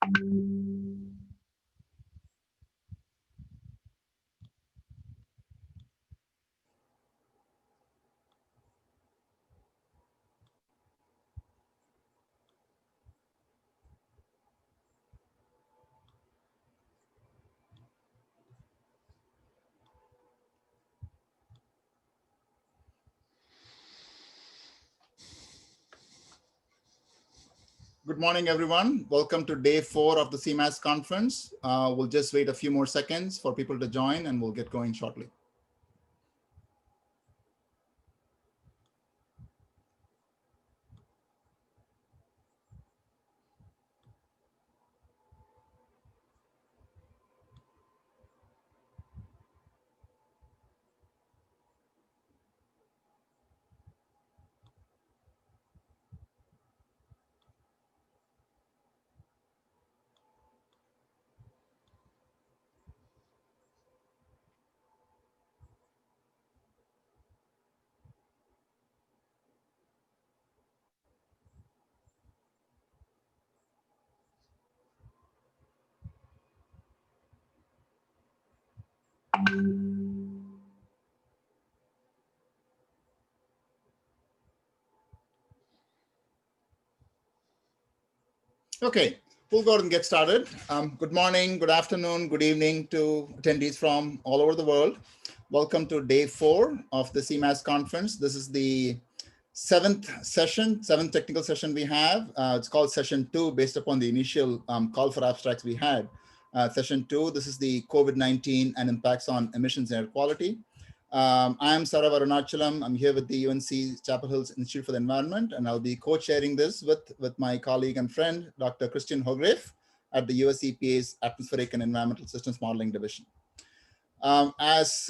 Good morning, everyone. Welcome to day 4 of the CMAS conference. We'll just wait a few more seconds for people to join and we'll get going shortly. Okay, we'll go ahead and get started. Good morning, good afternoon, good evening to attendees from all over the world. Welcome to day 4 of the CMAS conference. This is the 7th technical session we have. It's called session 2 based upon the initial call for abstracts we had. Session 2, this is the COVID-19 and impacts on emissions and air quality. I am Sarav Arunachalam. I'm here with the UNC Chapel Hill's Institute for the Environment, and I'll be co-chairing this with my colleague and friend, Dr. Christian Hogrefe at the US EPA's Atmospheric and Environmental Systems Modeling Division. As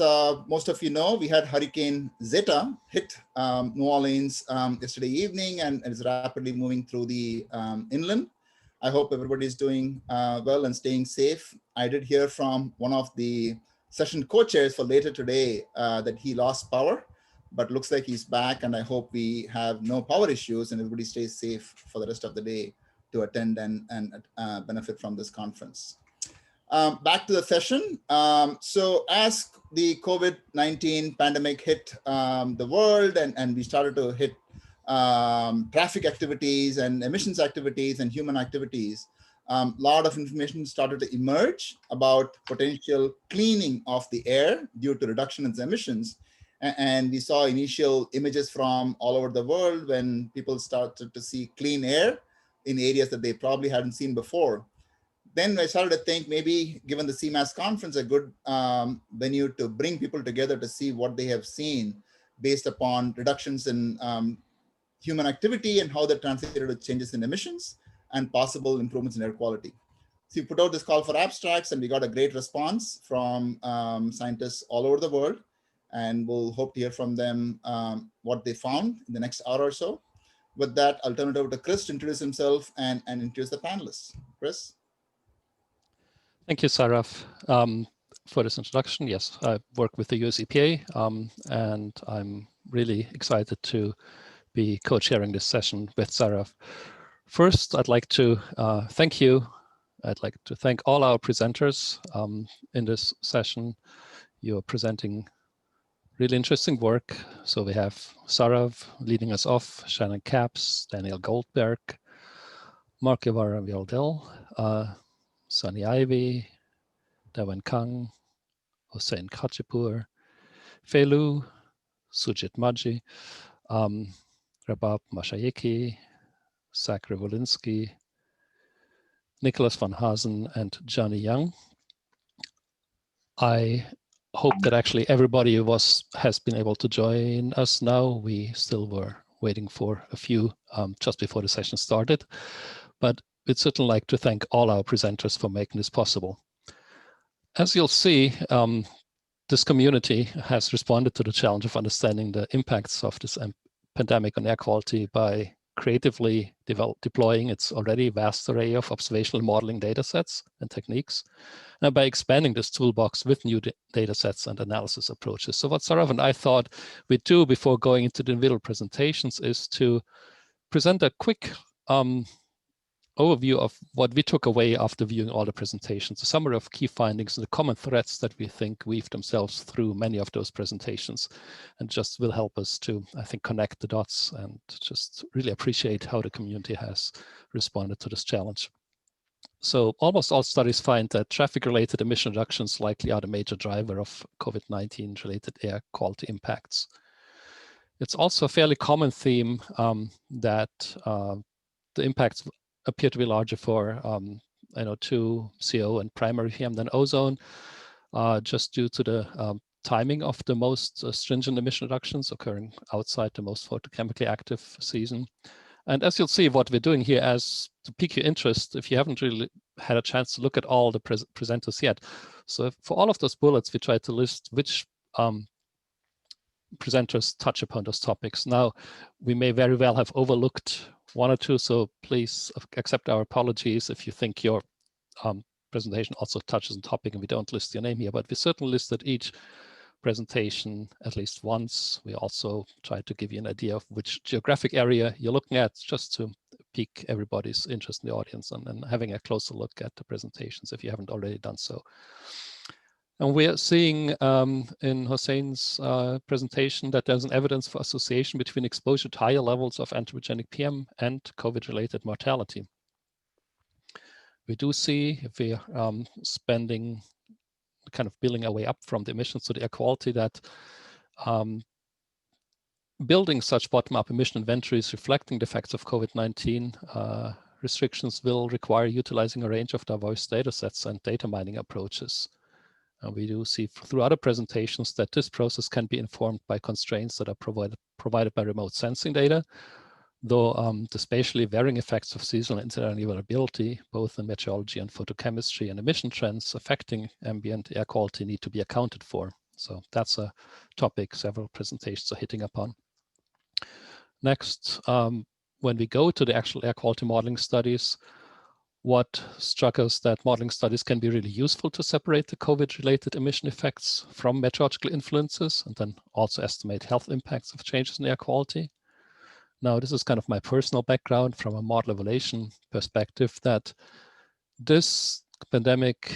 most of you know, we had Hurricane Zeta hit New Orleans yesterday evening and is rapidly moving through the inland. I hope everybody's doing well and staying safe. I did hear from one of the session co-chairs for later today that he lost power, but looks like he's back, and I hope we have no power issues and everybody stays safe for the rest of the day to attend and benefit from this conference. Back to the session. So as the COVID-19 pandemic hit the world and we started to hit traffic activities and emissions activities and human activities, a lot of information started to emerge about potential cleaning of the air due to reduction in emissions. And we saw initial images from all over the world when people started to see clean air in areas that they probably hadn't seen before. Then I started to think maybe given the CMAS conference, a good venue to bring people together to see what they have seen based upon reductions in human activity and how that translated to changes in emissions and possible improvements in air quality. So we put out this call for abstracts and we got a great response from scientists all over the world, and we'll hope to hear from them what they found in the next hour or so. With that, I'll turn it over to Chris to introduce himself and introduce the panelists. Chris? Thank you, Sarav, for this introduction. Yes, I work with the US EPA, and I'm really excited to be co-chairing this session with Sarav. First, I'd like to thank you. I'd like to thank all our presenters in this session. You're presenting really interesting work. So we have Sarav leading us off, Shannon Capps, Daniel Goldberg, Mark Guevara Vildel, Sunny Ivy, Dewan Kang, Hossein Khachipur, Felu, Sujit Maji, Rabab Mashayeki, Zach Revolinsky, Nicolas Von Haasen, and Johnny Young. I hope that actually everybody has been able to join us now. We still were waiting for a few just before the session started, but we'd certainly like to thank all our presenters for making this possible. As you'll see, this community has responded to the challenge of understanding the impacts of this pandemic on air quality by creatively deploying its already vast array of observational modeling data sets and techniques, and by expanding this toolbox with new data sets and analysis approaches. So what Sarav and I thought we'd do before going into the individual presentations is to present a quick overview of what we took away after viewing all the presentations, a summary of key findings and the common threads that we think weave themselves through many of those presentations, and just will help us to, I think, connect the dots and just really appreciate how the community has responded to this challenge. So almost all studies find that traffic-related emission reductions likely are the major driver of COVID-19 related air quality impacts. It's also a fairly common theme that the impacts appear to be larger for NO2, CO, and primary PM than ozone, just due to the timing of the most stringent emission reductions occurring outside the most photochemically active season. And as you'll see, what we're doing here, as to pique your interest, if you haven't really had a chance to look at all the presenters yet. So for all of those bullets, we try to list which presenters touch upon those topics. Now, we may very well have overlooked one or two, so please accept our apologies if you think your presentation also touches on topic and we don't list your name here, but we certainly listed each presentation at least once. We also tried to give you an idea of which geographic area you're looking at, just to pique everybody's interest in the audience and having a closer look at the presentations if you haven't already done so. And we're seeing in Hosein's presentation that there's an evidence for association between exposure to higher levels of anthropogenic PM and COVID-related mortality. We do see, if we're spending, kind of building our way up from the emissions to the air quality, that building such bottom-up emission inventories reflecting the effects of COVID-19 restrictions will require utilizing a range of diverse data sets and data mining approaches. We do see through other presentations that this process can be informed by constraints that are provided by remote sensing data, though the spatially varying effects of seasonal incident variability, both in meteorology and photochemistry and emission trends affecting ambient air quality, need to be accounted for. So that's a topic several presentations are hitting upon. Next, when we go to the actual air quality modeling studies, what struck us that modeling studies can be really useful to separate the COVID-related emission effects from meteorological influences and then also estimate health impacts of changes in air quality. Now, this is kind of my personal background from a model evaluation perspective, that this pandemic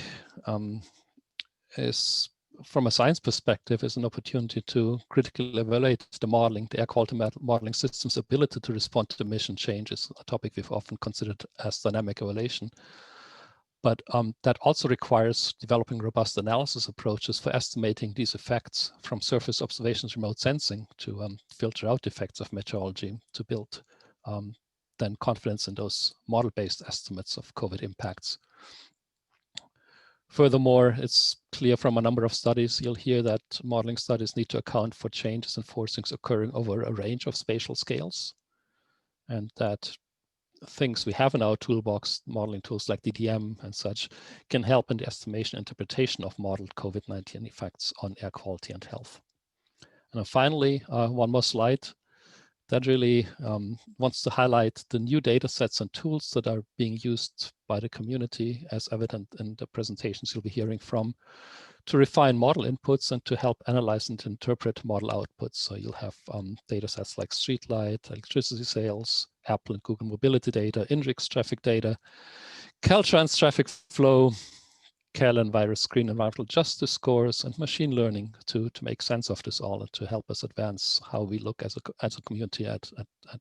is, from a science perspective, is an opportunity to critically evaluate the modeling, the air quality modeling system's ability to respond to emission changes, a topic we've often considered as dynamic evaluation. But that also requires developing robust analysis approaches for estimating these effects from surface observations, remote sensing, to filter out effects of meteorology to build then confidence in those model-based estimates of COVID impacts. Furthermore, it's clear from a number of studies, you'll hear that modeling studies need to account for changes and forcings occurring over a range of spatial scales, and that things we have in our toolbox, modeling tools like DDM and such, can help in the estimation and interpretation of modeled COVID-19 effects on air quality and health. And then finally, one more slide that really wants to highlight the new data sets and tools that are being used by the community, as evident in the presentations you'll be hearing from, to refine model inputs and to help analyze and interpret model outputs. So you'll have data sets like streetlight, electricity sales, Apple and Google mobility data, INRIX traffic data, Caltrans traffic flow, Callan virus screen environmental justice scores, and machine learning to make sense of this all and to help us advance how we look as a community at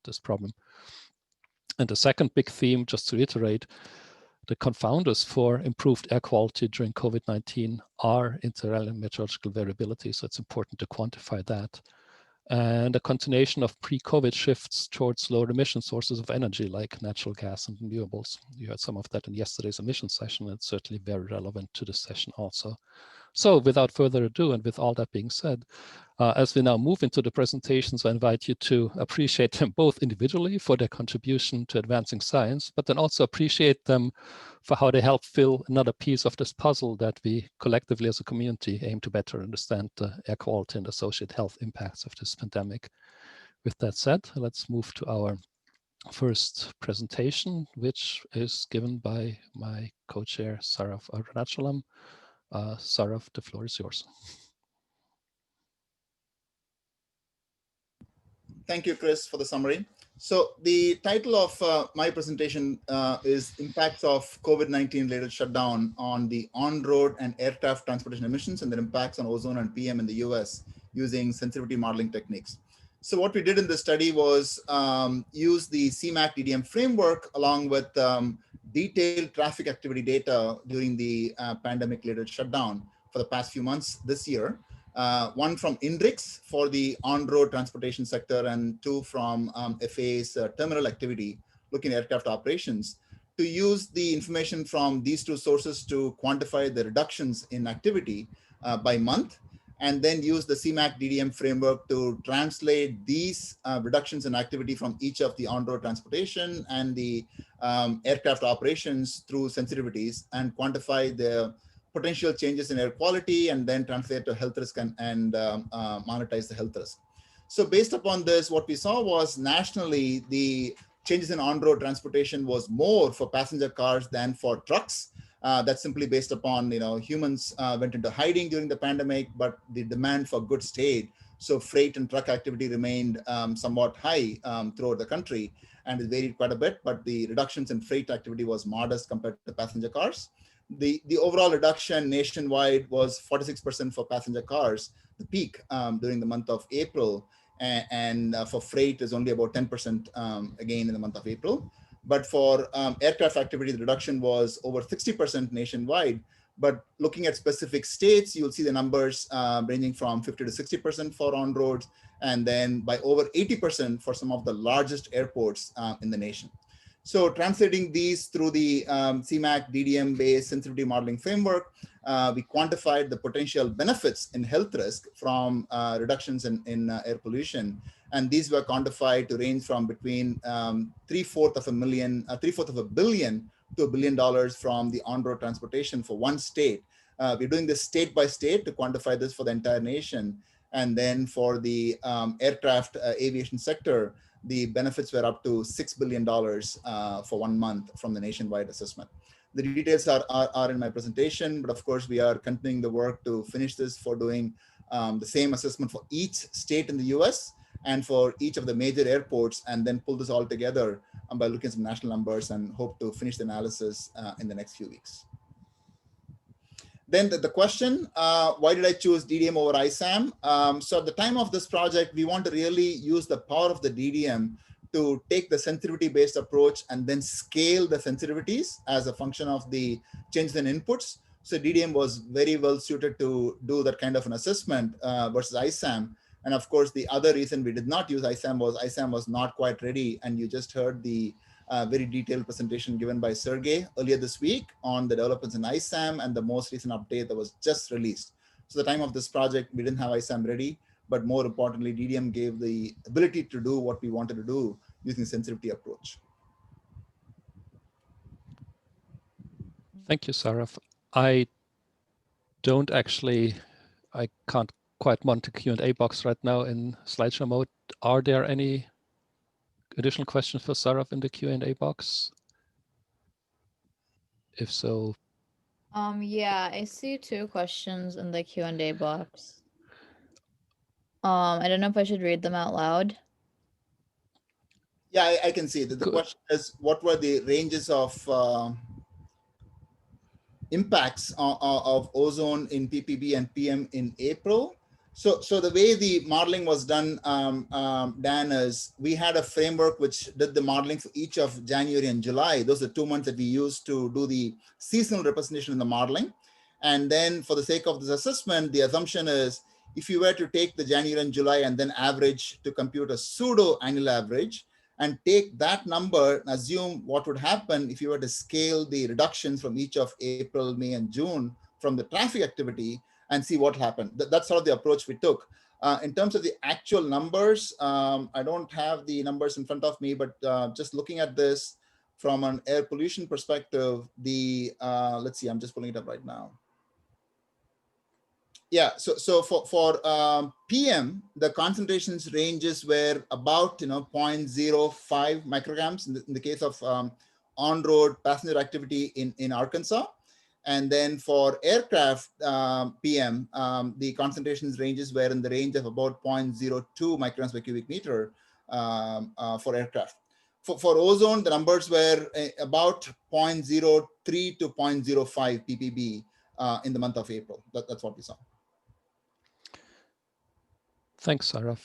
this problem. And the second big theme, just to reiterate, the confounders for improved air quality during COVID-19 are inter-island meteorological variability, so it's important to quantify that. And a continuation of pre-COVID shifts towards lower emission sources of energy like natural gas and renewables. You heard some of that in yesterday's emission session, and it's certainly very relevant to this session also. So without further ado, and with all that being said, as we now move into the presentations, I invite you to appreciate them both individually for their contribution to advancing science, but then also appreciate them for how they help fill another piece of this puzzle that we collectively as a community aim to better understand the air quality and associated health impacts of this pandemic. With that said, let's move to our first presentation, which is given by my co-chair, Sarav Arunachalam. Sarav, the floor is yours. Thank you, Chris, for the summary. So the title of my presentation is Impacts of COVID-19 related shutdown on the on-road and aircraft transportation emissions and their impacts on ozone and PM in the US using sensitivity modeling techniques. So what we did in this study was use the CMAS Ddm framework along with detailed traffic activity data during the pandemic related shutdown for the past few months this year. One from INRIX for the on-road transportation sector, and two from FAA's terminal activity, looking at aircraft operations, to use the information from these two sources to quantify the reductions in activity by month, and then use the CMAS Ddm framework to translate these reductions in activity from each of the on-road transportation and the aircraft operations through sensitivities and quantify the potential changes in air quality, and then translate to health risk and monetize the health risk. So based upon this, what we saw was nationally, the changes in on-road transportation was more for passenger cars than for trucks. That's simply based upon, humans went into hiding during the pandemic, but the demand for goods stayed. So freight and truck activity remained somewhat high throughout the country, and it varied quite a bit, but the reductions in freight activity was modest compared to passenger cars. The overall reduction nationwide was 46% for passenger cars, the peak during the month of April, and for freight is only about 10% again in the month of April. But for aircraft activity, the reduction was over 60% nationwide. But looking at specific states, you'll see the numbers ranging from 50 to 60% for on roads, and then by over 80% for some of the largest airports in the nation. So translating these through the CMAS Ddm-based sensitivity modeling framework, we quantified the potential benefits in health risk from reductions in air pollution. And these were quantified to range from between $750 million to $1 billion to $1 billion from the on-road transportation for one state. We're doing this state by state to quantify this for the entire nation. And then for the aircraft aviation sector, the benefits were up to $6 billion for 1 month from the nationwide assessment. The details are in my presentation, but of course we are continuing the work to finish this for doing the same assessment for each state in the US and for each of the major airports, and then pull this all together by looking at some national numbers, and hope to finish the analysis in the next few weeks. Then the question, why did I choose DDM over ISAM? So at the time of this project, we want to really use the power of the DDM to take the sensitivity-based approach and then scale the sensitivities as a function of the changes in inputs. So DDM was very well suited to do that kind of an assessment versus ISAM. And of course, the other reason we did not use ISAM was not quite ready. And you just heard the very detailed presentation given by Sergey earlier this week on the developments in ISAM and the most recent update that was just released. So at the time of this project, we didn't have ISAM ready, but more importantly, DDM gave the ability to do what we wanted to do using the sensitivity approach. Thank you, Sarav. I can't quite mount a Q&A box right now in slideshow mode. Are there any additional questions for Sarav in the Q&A box? If so. Yeah, I see 2 questions in the Q&A box. I don't know if I should read them out loud. Yeah, I can see that. The question is, what were the ranges of impacts of ozone in ppb and PM in April? So the way the modeling was done, Dan, is we had a framework which did the modeling for each of January and July. Those are 2 months that we used to do the seasonal representation in the modeling. And then for the sake of this assessment, the assumption is if you were to take the January and July and then average to compute a pseudo annual average, and take that number and assume what would happen if you were to scale the reductions from each of April, May, and June from the traffic activity and see what happened. That's sort of the approach we took. In terms of the actual numbers, I don't have the numbers in front of me, but just looking at this from an air pollution perspective, let's see, I'm just pulling it up right now. Yeah, so for PM, the concentrations ranges were about 0.05 micrograms in the case of on-road passenger activity in Arkansas. And then for aircraft PM, the concentrations ranges were in the range of about 0.02 micrograms per cubic meter. for aircraft. For ozone, the numbers were about 0.03 to 0.05 ppb in the month of April. That's what we saw. Thanks, Sarav.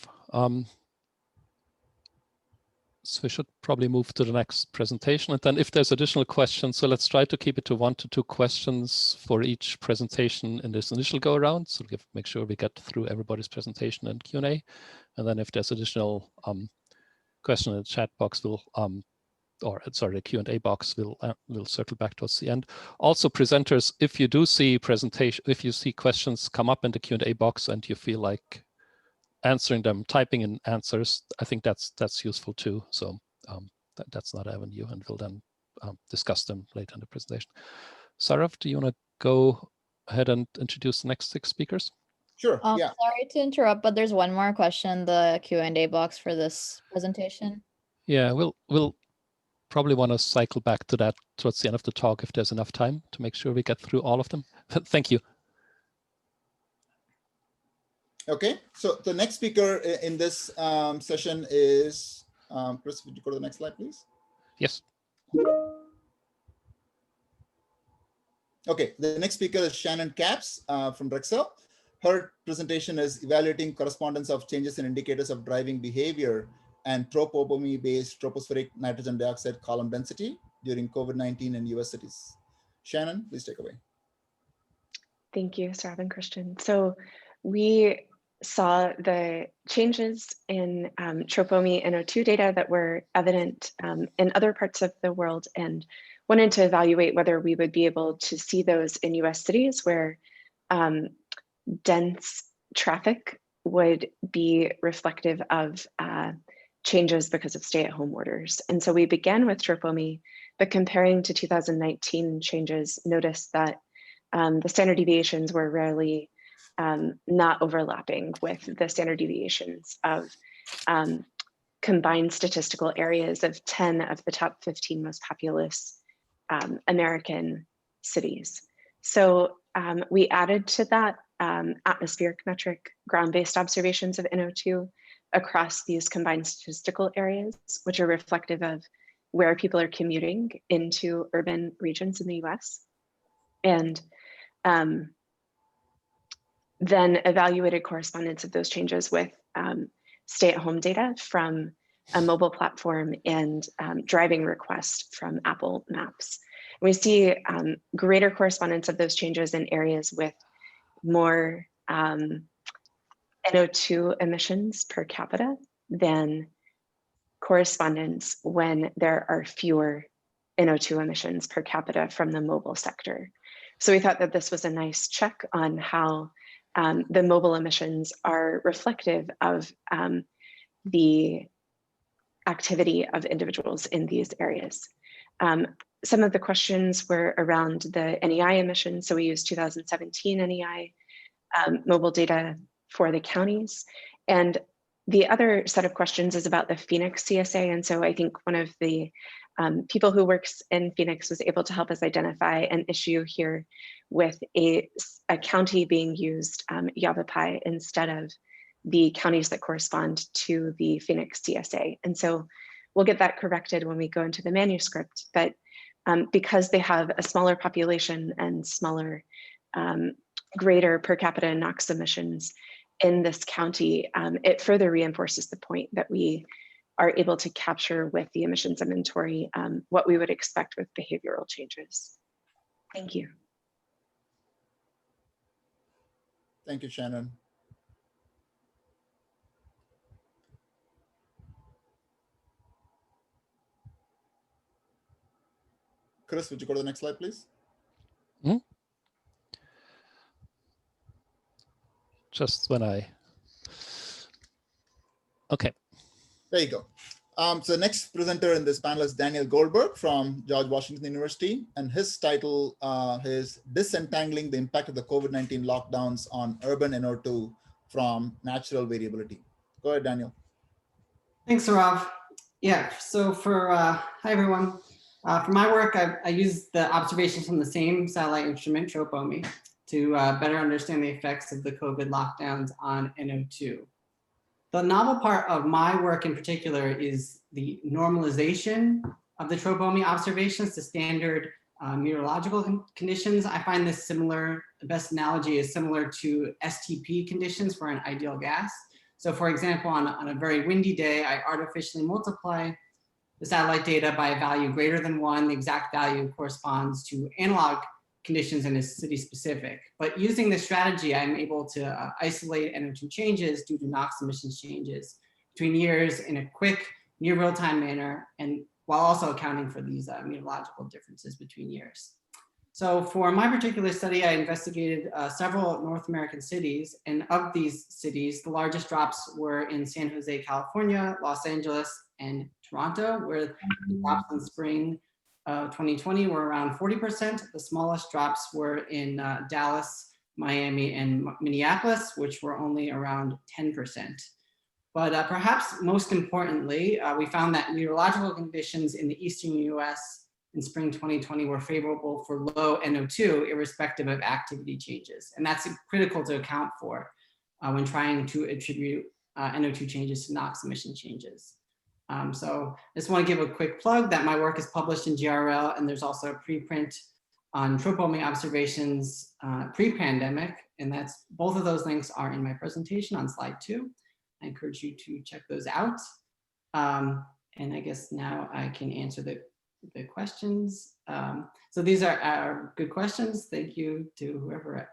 So we should probably move to the next presentation. And then if there's additional questions, so let's try to keep it to 1 to 2 questions for each presentation in this initial go around. So make sure we get through everybody's presentation and Q&A. And then if there's additional question in the chat box, the Q&A box, we'll circle back towards the end. Also, presenters, if you do see if you see questions come up in the Q&A box and you feel like answering them, typing in answers, I think that's useful too. So that's not avenue, and we'll then discuss them later in the presentation. Sarav, do you want to go ahead and introduce the next 6 speakers? Sure. Yeah. Sorry to interrupt, but there's one more question in the Q&A box for this presentation. Yeah, we'll probably want to cycle back to that towards the end of the talk if there's enough time to make sure we get through all of them. Thank you. Okay, so the next speaker in this session is, Chris, would you go to the next slide, please? Yes. Okay, the next speaker is Shannon Capps from Drexel. Her presentation is evaluating correspondence of changes in indicators of driving behavior and troponomy-based tropospheric nitrogen dioxide column density during COVID-19 in US cities. Shannon, please take away. Thank you, Sarav and Christian. So we saw the changes in troponomy NO2 data that were evident in other parts of the world, and wanted to evaluate whether we would be able to see those in US cities where dense traffic would be reflective of changes because of stay-at-home orders. And so we began with troponomy, but comparing to 2019 changes, noticed that the standard deviations were rarely not overlapping with the standard deviations of combined statistical areas of 10 of the top 15 most populous American cities. So we added to that atmospheric metric ground-based observations of NO2 across these combined statistical areas, which are reflective of where people are commuting into urban regions in the US. And then evaluated correspondence of those changes with stay-at-home data from a mobile platform and driving requests from Apple Maps. We see greater correspondence of those changes in areas with more NO2 emissions per capita than correspondence when there are fewer NO2 emissions per capita from the mobile sector. So we thought that this was a nice check on how the mobile emissions are reflective of the activity of individuals in these areas. Some of the questions were around the NEI emissions. So we used 2017 NEI mobile data for the counties. And the other set of questions is about the Phoenix CSA. And so I think one of the people who works in Phoenix was able to help us identify an issue here with a county being used, Yavapai, instead of the counties that correspond to the Phoenix CSA. And so we'll get that corrected when we go into the manuscript. But because they have a smaller population and smaller, greater per capita NOx emissions in this county, it further reinforces the point that we are able to capture with the emissions inventory what we would expect with behavioral changes. Thank you. Thank you, Shannon. Chris, would you go to the next slide, please? Mm-hmm. Just when okay. There you go. So the next presenter in this panel is Daniel Goldberg from George Washington University, and his title is Disentangling the Impact of the COVID-19 Lockdowns on Urban NO2 from Natural Variability. Go ahead, Daniel. Thanks, Sarav. Yeah, so hi everyone. For my work, I use the observations from the same satellite instrument, troponomy, to better understand the effects of the COVID lockdowns on NO2. The novel part of my work in particular is the normalization of the tropomi observations to standard meteorological conditions. I find this similar, the best analogy is similar to STP conditions for an ideal gas. So for example, on a very windy day, I artificially multiply the satellite data by a value greater than 1. The exact value corresponds to analog conditions and is city specific. But using this strategy, I'm able to isolate NO2 changes due to NOx emissions changes between years in a quick, near real-time manner, and while also accounting for these meteorological differences between years. So for my particular study, I investigated several North American cities, and of these cities, the largest drops were in San Jose, California, Los Angeles, and Toronto, where the drops in spring 2020 were around 40%. The smallest drops were in Dallas, Miami, and Minneapolis, which were only around 10%. But perhaps most importantly, we found that meteorological conditions in the eastern US in spring 2020 were favorable for low NO2, irrespective of activity changes. And that's critical to account for when trying to attribute NO2 changes to NOx emission changes. So I just want to give a quick plug that my work is published in GRL, and there's also a preprint on tropomi observations pre-pandemic, and that's both of those links are in my presentation on slide 2. I encourage you to check those out. And I guess now I can answer the questions. So these are good questions. Thank you to whoever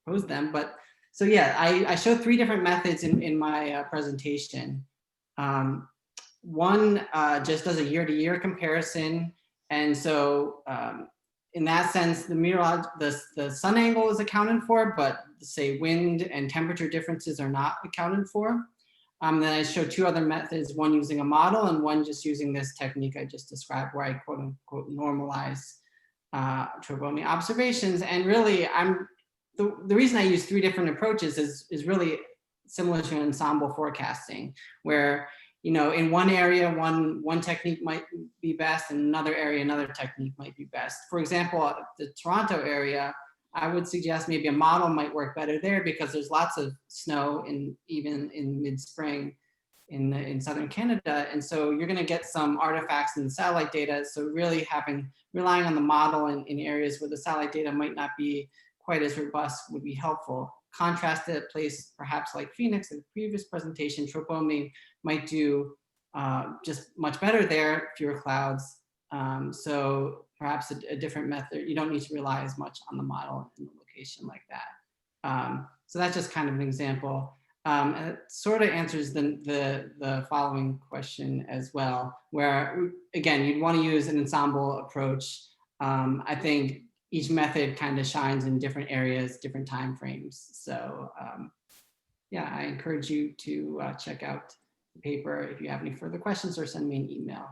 posed them. But so yeah, I show 3 different methods in my presentation. One just does a year-to-year comparison. And so in that sense, the sun angle is accounted for, but say wind and temperature differences are not accounted for. Then I show 2 other methods, one using a model and one just using this technique I just described, where I quote unquote normalize tropomi observations. And really, the reason I use 3 different approaches is really similar to ensemble forecasting, where in one area, one technique might be best, and another area, another technique might be best. For example, the Toronto area, I would suggest maybe a model might work better there because there's lots of snow even in mid-spring in southern Canada, and so you're going to get some artifacts in the satellite data. So really relying on the model in areas where the satellite data might not be quite as robust would be helpful. Contrast to a place perhaps like Phoenix, in the previous presentation, tropomi might do just much better there, fewer clouds. So perhaps a different method. You don't need to rely as much on the model in the location like that. So that's just kind of an example. And it sort of answers the following question as well, where again, you'd want to use an ensemble approach. I think each method kind of shines in different areas, different time frames. So yeah, I encourage you to check out the paper if you have any further questions, or send me an email.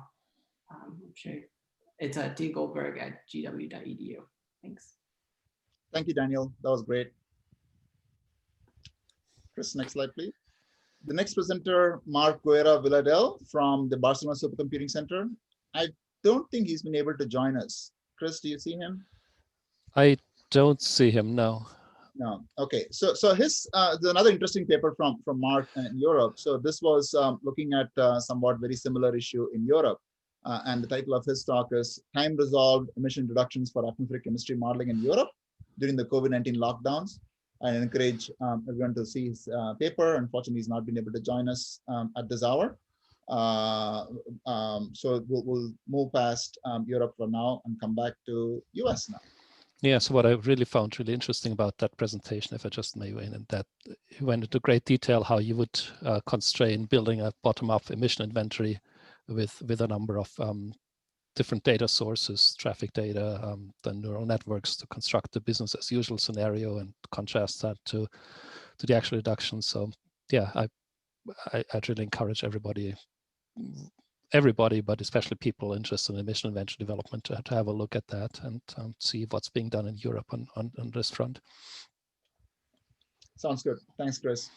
I'm sure it's dgoldberg@gw.edu. Thanks. Thank you, Daniel. That was great. Chris, next slide, please. The next presenter, Marc Guerra Villadel from the Barcelona Supercomputing Center. I don't think he's been able to join us. Chris, do you see him? I don't see him, no. No. Okay. So there's another interesting paper from Marc in Europe. So this was looking at somewhat very similar issue in Europe. And the title of his talk is Time-Resolved Emission Reductions for Atmospheric Chemistry Modeling in Europe during the COVID-19 lockdowns. I encourage everyone to see his paper. Unfortunately, he's not been able to join us at this hour. So we'll move past Europe for now and come back to US now. Yeah, so what I really found really interesting about that presentation, if I just may weigh in, that he went into great detail how you would constrain building a bottom-up emission inventory with a number of different data sources, traffic data, the neural networks to construct the business as usual scenario and contrast that to the actual reduction. So yeah, I'd really encourage everybody, but especially people interested in emission inventory development to have a look at that and see what's being done in Europe on this front. Sounds good. Thanks, Chris.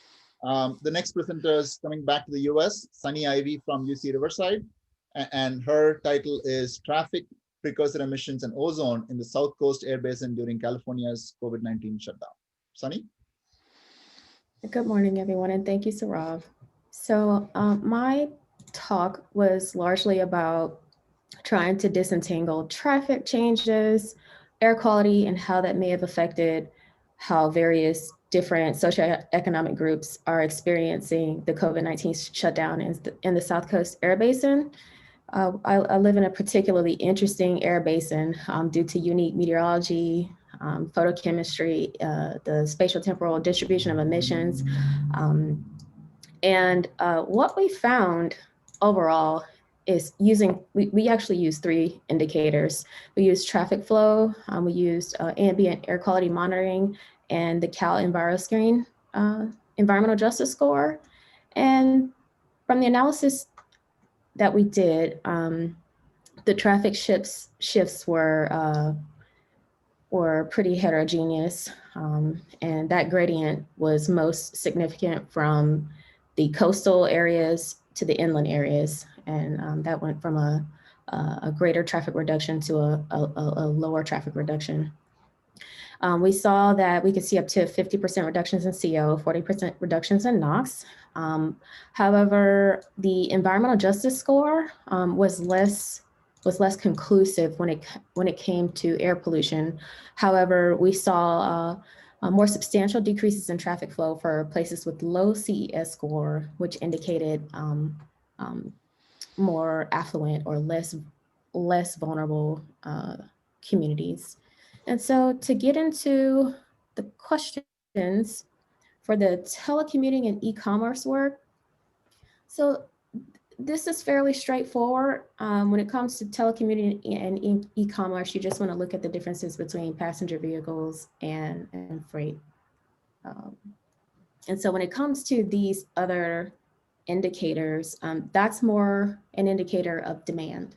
The next presenter is coming back to the US, Sunny Ivy from UC Riverside. And her title is Traffic, Precursor Emissions, and Ozone in the South Coast Air Basin during California's COVID-19 shutdown. Sunny? Good morning, everyone, and thank you, Sarav. So my talk was largely about trying to disentangle traffic changes, air quality, and how that may have affected how various different socioeconomic groups are experiencing the COVID-19 shutdown in the South Coast Air Basin. I live in a particularly interesting air basin due to unique meteorology, photochemistry, the spatial temporal distribution of emissions. And what we found overall is we actually use 3 indicators. We used traffic flow, we used ambient air quality monitoring, and the Cal EnviroScreen environmental justice score. And from the analysis that we did, the traffic shifts were pretty heterogeneous. And that gradient was most significant from the coastal areas to the inland areas. And that went from a greater traffic reduction to a lower traffic reduction. We saw that we could see up to 50% reductions in CO, 40% reductions in NOx. However, the environmental justice score was less conclusive when it came to air pollution. However, we saw more substantial decreases in traffic flow for places with low CES score, which indicated more affluent or less vulnerable communities. And so to get into the questions for the telecommuting and e-commerce work, so this is fairly straightforward. When it comes to telecommuting and e-commerce, you just want to look at the differences between passenger vehicles and freight. And so when it comes to these other indicators, that's more an indicator of demand.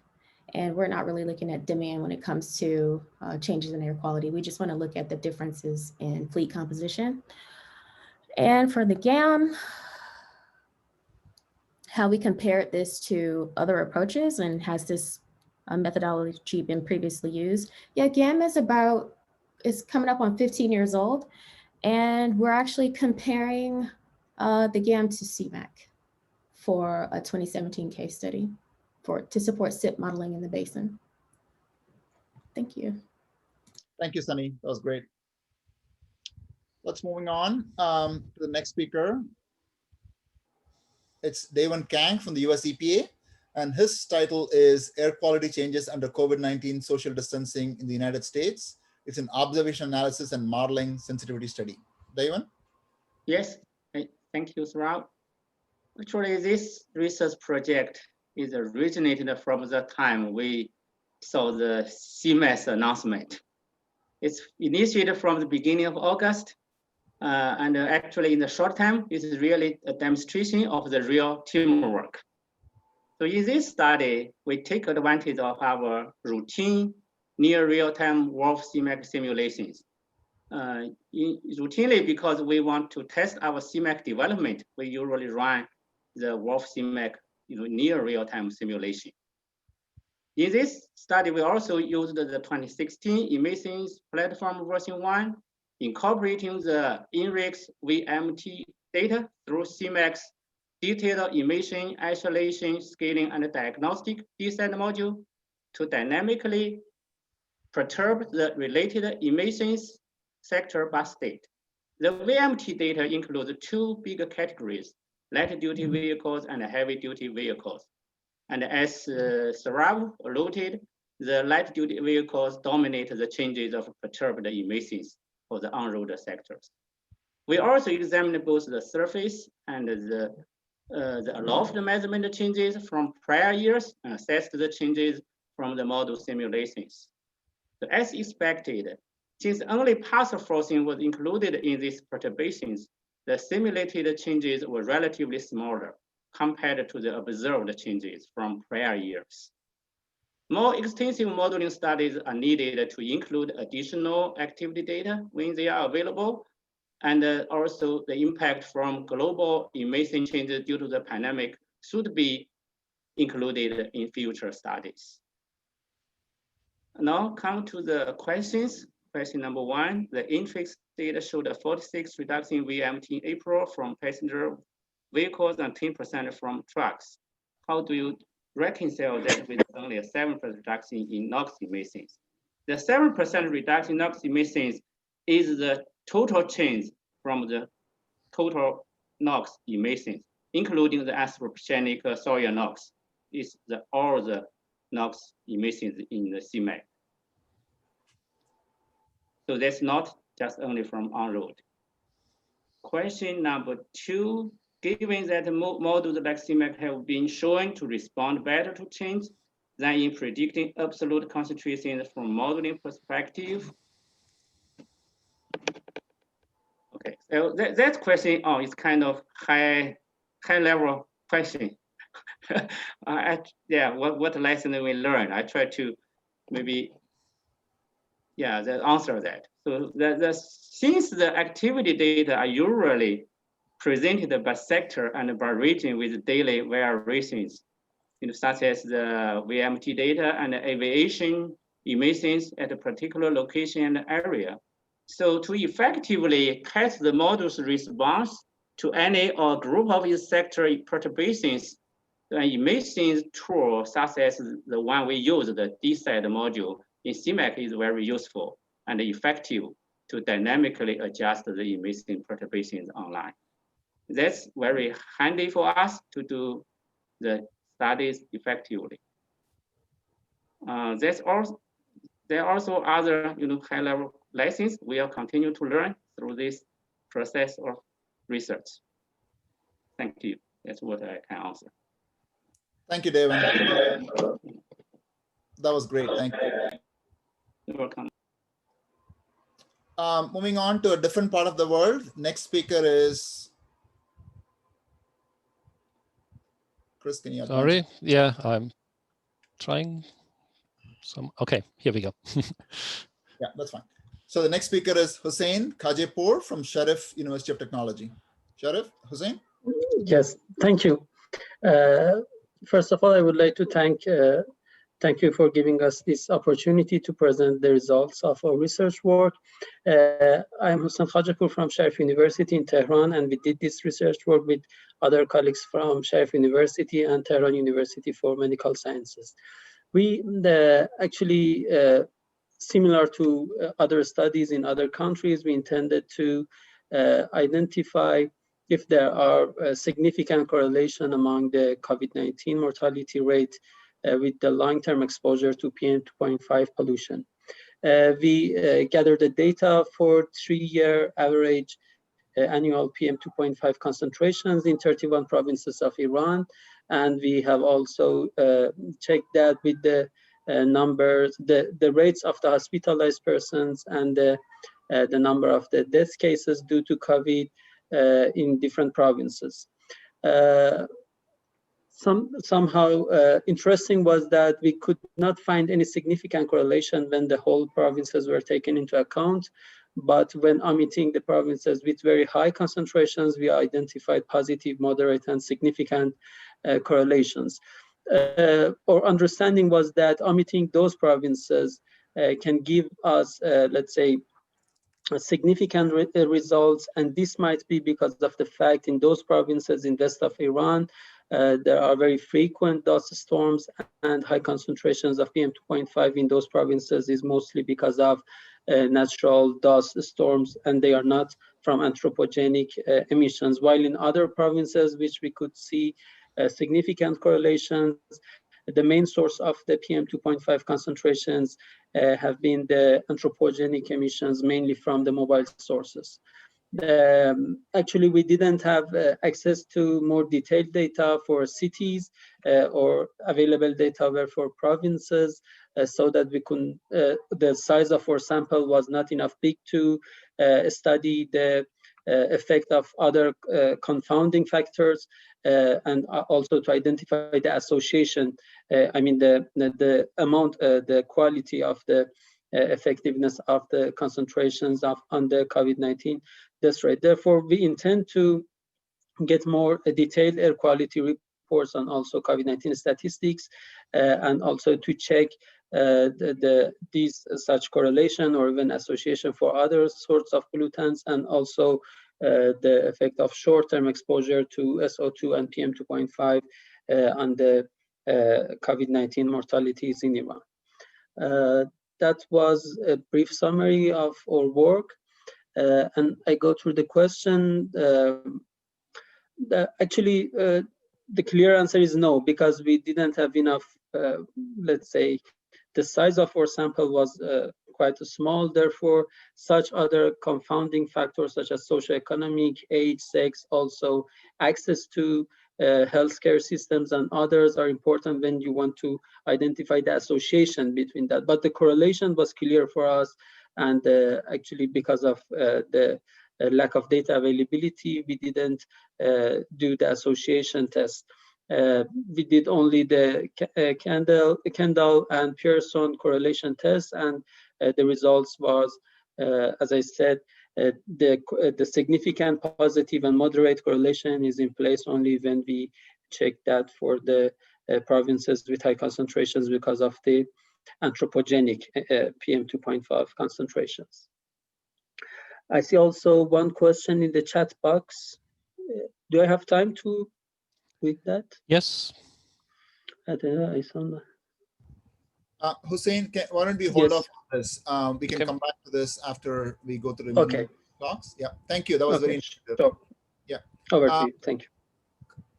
And we're not really looking at demand when it comes to changes in air quality. We just want to look at the differences in fleet composition. And for the GAM, how we compared this to other approaches and has this methodology been previously used? Yeah, GAM is coming up on 15 years old. And we're actually comparing the GAM to CMAC for a 2017 case study to support SIP modeling in the basin. Thank you. Thank you, Sunny. That was great. Let's moving on to the next speaker. It's Daewon Kang from the US EPA, and his title is Air Quality Changes Under COVID-19 Social Distancing in the United States. It's an observation analysis and modeling sensitivity study. Daewon? Yes, thank you, Sarav. Actually, this research project is originated from the time we saw the CMAS announcement. It's initiated from the beginning of August, and actually in the short time, it is really a demonstration of the real teamwork. So in this study, we take advantage of our routine near real-time WRF CMAC simulations. Routinely, because we want to test our CMAC development, we usually run the WRF CMAC near real-time simulation. In this study, we also used the 2016 emissions platform version 1, incorporating the INRIX VMT data through CMAC's detailed emission isolation, scaling, and diagnostic descent module to dynamically perturb the related emissions sector by state. The VMT data includes 2 big categories, light-duty vehicles and heavy-duty vehicles. And as Sarav alluded, the light-duty vehicles dominate the changes of perturbed emissions for the on-road sectors. We also examined both the surface and the aloft measurement changes from prior years and assessed the changes from the model simulations. So as expected, since only partial forcing was included in these perturbations, the simulated changes were relatively smaller compared to the observed changes from prior years. More extensive modeling studies are needed to include additional activity data when they are available, and also the impact from global emission changes due to the pandemic should be included in future studies. Now come to the questions. Question number 1, the INRIX data showed a 46 reduction in VMT in April from passenger vehicles and 10% from trucks. How do you reconcile that with only a 7% reduction in NOx emissions? The 7% reduction in NOx emissions is the total change from the total NOx emissions, including the anthropogenic soil NOx. Is all the NOx emissions in the CMAS. So that's not just only from on-road. Question number 2, given that models like CMAS have been shown to respond better to change than in predicting absolute concentrations from modeling perspective. Okay, so that question is kind of high level question. Yeah, what lesson we learned? I try to maybe, answer that. So since the activity data are usually presented by sector and by region with daily variations, such as the VMT data and the aviation emissions at a particular location and area. So to effectively test the model's response to any or group of its sector perturbations, the emissions tool, such as the one we use, the DSAT module in CMAS, is very useful and effective to dynamically adjust the emission perturbations online. That's very handy for us to do the studies effectively. There are also other high-level lessons we will continue to learn through this process of research. Thank you. That's what I can answer. Thank you, David. That was great. Thank you. You're welcome. Moving on to a different part of the world. Next speaker is Chris. Can you? Sorry. Yeah, I'm trying. Okay, here we go. Yeah, that's fine. So the next speaker is Hussein Khajepour from Sharif University of Technology. Sharif, Hussein? Yes, thank you. First of all, I would like to thank you for giving us this opportunity to present the results of our research work. I'm Hussein Khajepour from Sharif University in Tehran, and we did this research work with other colleagues from Sharif University and Tehran University for Medical Sciences. We actually, similar to other studies in other countries, we intended to identify if there are a significant correlation among the COVID-19 mortality rate with the long-term exposure to PM2.5 pollution. We gathered the data for 3-year average annual PM2.5 concentrations in 31 provinces of Iran. And we have also checked that with the numbers, the rates of the hospitalized persons and the number of the death cases due to COVID in different provinces. Somehow interesting was that we could not find any significant correlation when the whole provinces were taken into account. But when omitting the provinces with very high concentrations, we identified positive, moderate, and significant correlations. Our understanding was that omitting those provinces can give us, let's say, significant results, and this might be because of the fact in those provinces in west of Iran, there are very frequent dust storms, and high concentrations of PM2.5 in those provinces is mostly because of natural dust storms, and they are not from anthropogenic emissions. While in other provinces, which we could see significant correlations, the main source of the PM2.5 concentrations have been the anthropogenic emissions, mainly from the mobile sources. Actually, we didn't have access to more detailed data for cities or available data were for provinces, so that we could, the size of our sample was not enough big to study the effect of other confounding factors and also to identify the association, I mean the amount, the quality of the effectiveness of the concentrations on the COVID-19 death rate. Therefore, we intend to get more detailed air quality reports on also COVID-19 statistics and also to check these such correlation or even association for other sorts of pollutants, and also the effect of short-term exposure to SO2 and PM2.5 on the COVID-19 mortalities in Iran. That was a brief summary of our work. And I go through the question. Actually, the clear answer is no, because we didn't have enough, let's say, the size of our sample was quite small. Therefore, such other confounding factors such as socioeconomic, age, sex, also access to healthcare systems and others are important when you want to identify the association between that. But the correlation was clear for us. And actually, because of the lack of data availability, we didn't do the association test. We did only the Kendall and Pearson correlation test, and the results was, as I said, the significant positive and moderate correlation is in place only when we check that for the provinces with high concentrations because of the anthropogenic PM2.5 concentrations. I see also one question in the chat box. Do I have time to read that? Yes. Hussein, why don't we hold off on this? We can come back to this after we go through the talks. Yeah, thank you. That was very interesting. Sure. Yeah. Over to you. Thank you.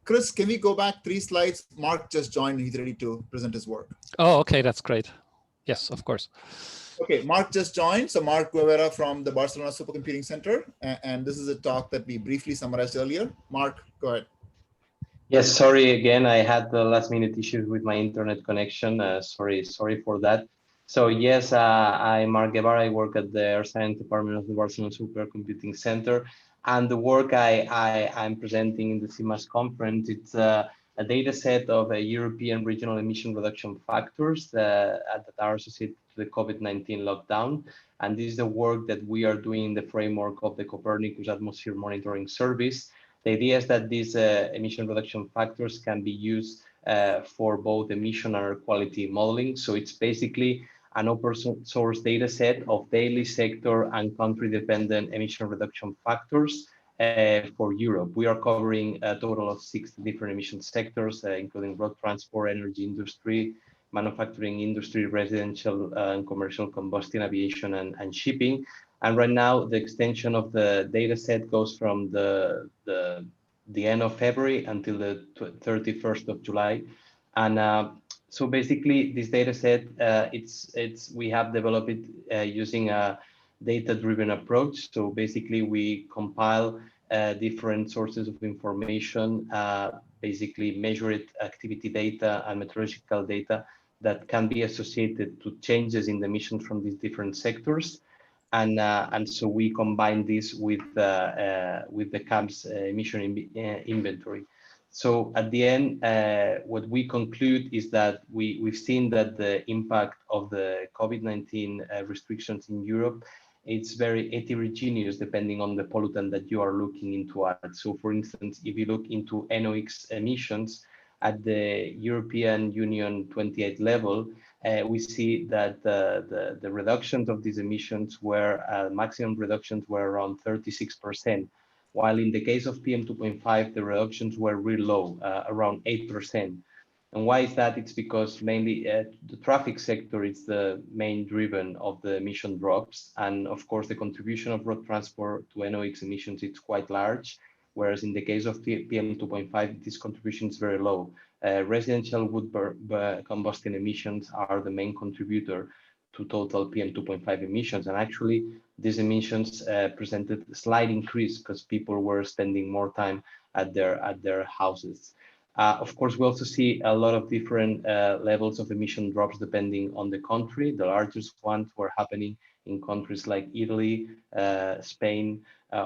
Chris, can we go back 3 slides? Mark just joined. He's ready to present his work. Oh, okay. That's great. Yes, of course. Okay, Mark just joined. So Mark Guevara from the Barcelona Supercomputing Center. And this is a talk that we briefly summarized earlier. Mark, go ahead. Yes, sorry again. I had the last minute issues with my internet connection. Sorry for that. So yes, I'm Mark Guevara. I work at the Earth Science Department of the Barcelona Supercomputing Center. And the work I'm presenting in the CMAS conference, it's a data set of European regional emission reduction factors that are associated to the COVID-19 lockdown. And this is the work that we are doing in the framework of the Copernicus Atmosphere Monitoring Service. The idea is that these emission reduction factors can be used for both emission and air quality modeling. So it's basically an open source data set of daily sector and country dependent emission reduction factors for Europe. We are covering a total of 6 different emission sectors, including road transport, energy industry, manufacturing industry, residential and commercial combustion, aviation, and shipping. And right now, the extension of the data set goes from the end of February until the 31st of July. And so basically, this data set, we have developed it using a data-driven approach. So basically, we compile different sources of information, basically measured activity data and meteorological data that can be associated to changes in the emissions from these different sectors. And so we combine this with the CAMS emission inventory. So at the end, what we conclude is that we've seen that the impact of the COVID-19 restrictions in Europe, it's very heterogeneous depending on the pollutant that you are looking into. So for instance, if you look into NOx emissions at the European Union 28 level, we see that the reductions of these emissions were, maximum reductions were around 36%. While in the case of PM2.5, the reductions were really low, around 8%. And why is that? It's because mainly the traffic sector is the main driven of the emission drops. And of course, the contribution of road transport to NOx emissions is quite large, whereas in the case of PM2.5, this contribution is very low. Residential wood combustion emissions are the main contributor to total PM2.5 emissions. And actually, these emissions presented a slight increase because people were spending more time at their houses. Of course, we also see a lot of different levels of emission drops depending on the country. The largest ones were happening in countries like Italy, Spain,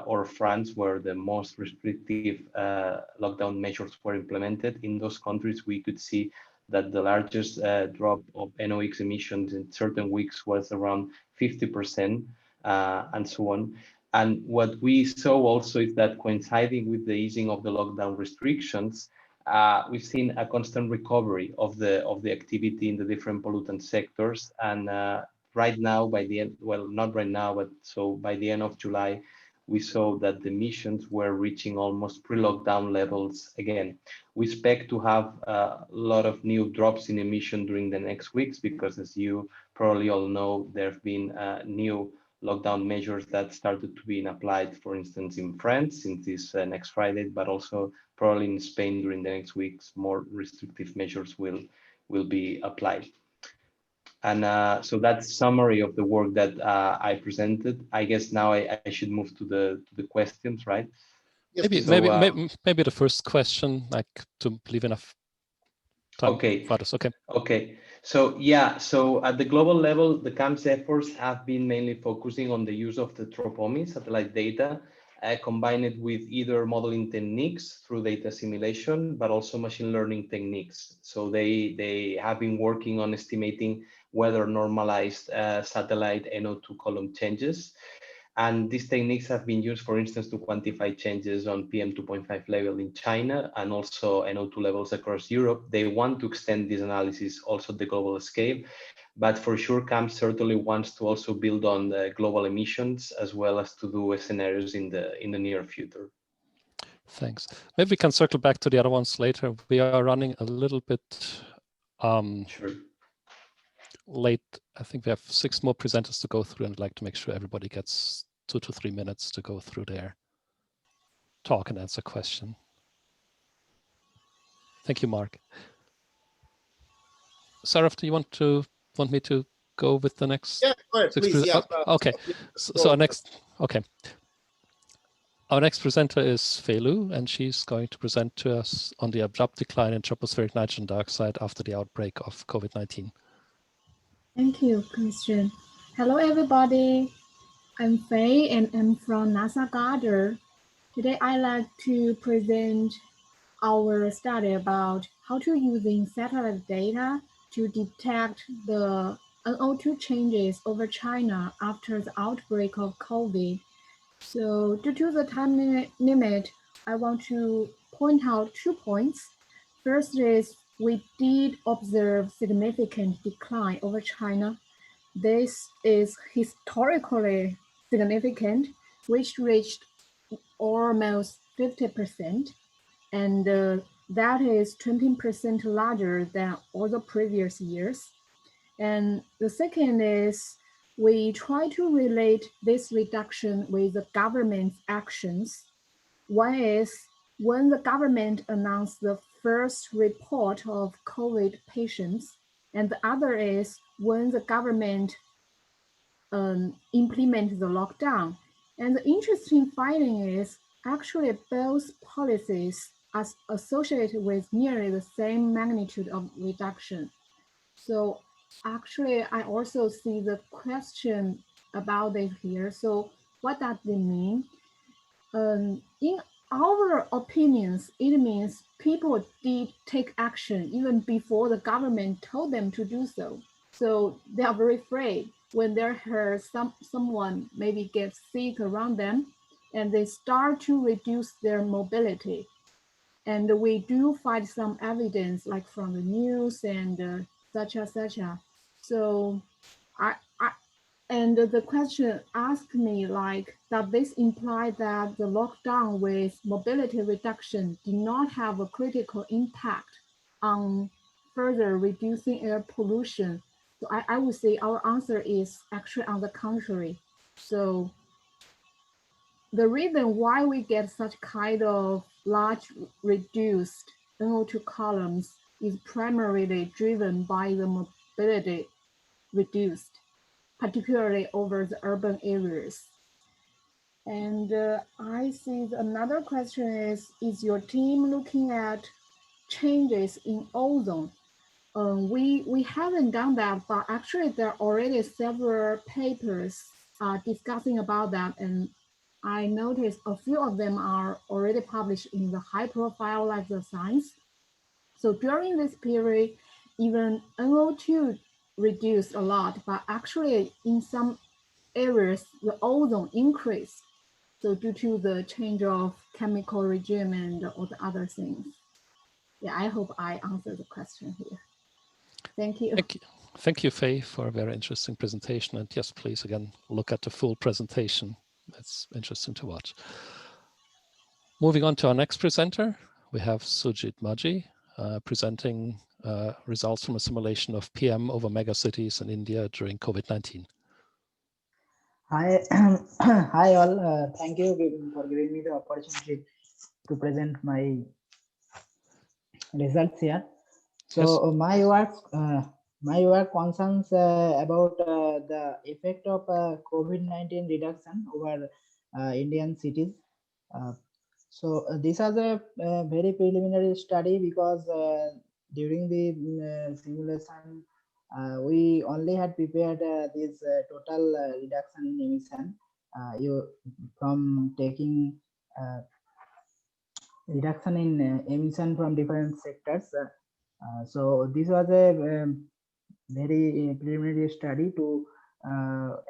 or France, where the most restrictive lockdown measures were implemented. In those countries, we could see that the largest drop of NOx emissions in certain weeks was around 50%, and so on. And what we saw also is that coinciding with the easing of the lockdown restrictions, we've seen a constant recovery of the activity in the different pollutant sectors. And right now, by the end, well, not right now, but so by the end of July, we saw that the emissions were reaching almost pre-lockdown levels again. We expect to have a lot of new drops in emission during the next weeks because, as you probably all know, there have been new lockdown measures that started to be applied, for instance, in France since this next Friday, but also probably in Spain during the next weeks, more restrictive measures will be applied. And so that's summary of the work that I presented. I guess now I should move to the questions, right? Yes, maybe the first question, like to leave enough time for others. Okay. So yeah, so at the global level, the CAMS efforts have been mainly focusing on the use of the TROPOMI satellite data, combined with either modeling techniques through data simulation, but also machine learning techniques. So they have been working on estimating whether normalized satellite NO2 column changes. And these techniques have been used, for instance, to quantify changes on PM2.5 level in China and also NO2 levels across Europe. They want to extend this analysis also at the global scale, but for sure, CAMS certainly wants to also build on the global emissions as well as to do scenarios in the near future. Thanks. Maybe we can circle back to the other ones later. We are running a little bit sure. Late. I think we have 6 more presenters to go through, and I'd like to make sure everybody gets 2 to 3 minutes to go through their talk and answer question. Thank you, Mark. Sarav, do you want me to go with the next? Yeah, go ahead, please. Yeah. Okay. So our next, our next presenter is Fei Lu, and she's going to present to us on the abrupt decline in tropospheric nitrogen dioxide after the outbreak of COVID-19. Thank you, Christian. Hello, everybody. I'm Fei, and I'm from NASA Goddard. Today, I'd like to present our study about how to using satellite data to detect the NO2 changes over China after the outbreak of COVID. So due to the time limit, I want to point out 2 points. First is we did observe significant decline over China. This is historically significant, which reached almost 50%, and that is 20% larger than all the previous years. And the second is we try to relate this reduction with the government's actions. One is when the government announced the first report of COVID patients, and the other is when the government implemented the lockdown. And the interesting finding is actually both policies are associated with nearly the same magnitude of reduction. So actually, I also see the question about it here. So what does it mean? In our opinions, it means people did take action even before the government told them to do so. So they are very afraid when they heard someone maybe get sick around them, and they start to reduce their mobility. And we do find some evidence like from the news and such. So and the question asked me like, does this imply that the lockdown with mobility reduction did not have a critical impact on further reducing air pollution? So I would say our answer is actually on the contrary. So the reason why we get such kind of large reduced NO2 columns is primarily driven by the mobility reduced, particularly over the urban areas. And I see another question is your team looking at changes in ozone? We haven't done that, but actually there are already several papers discussing about that, and I noticed a few of them are already published in the high profile like the Science. So during this period, even NO2 reduced a lot, but actually in some areas, the ozone increased. So due to the change of chemical regime and all the other things. Yeah, I hope I answered the question here. Thank you. Thank you, Fei, for a very interesting presentation. And yes, please, again, look at the full presentation it's interesting to watch. Moving on to our next presenter, we have Sujit Maji presenting results from a simulation of PM over megacities in India during COVID-19. Hi, hi all. Thank you for giving me the opportunity to present my results here. So Yes. my work concerns about the effect of COVID-19 reduction over Indian cities. So this is a very preliminary study because during the simulation we only had prepared this total reduction in emission from taking reduction in emission from different sectors. So this was a very preliminary study to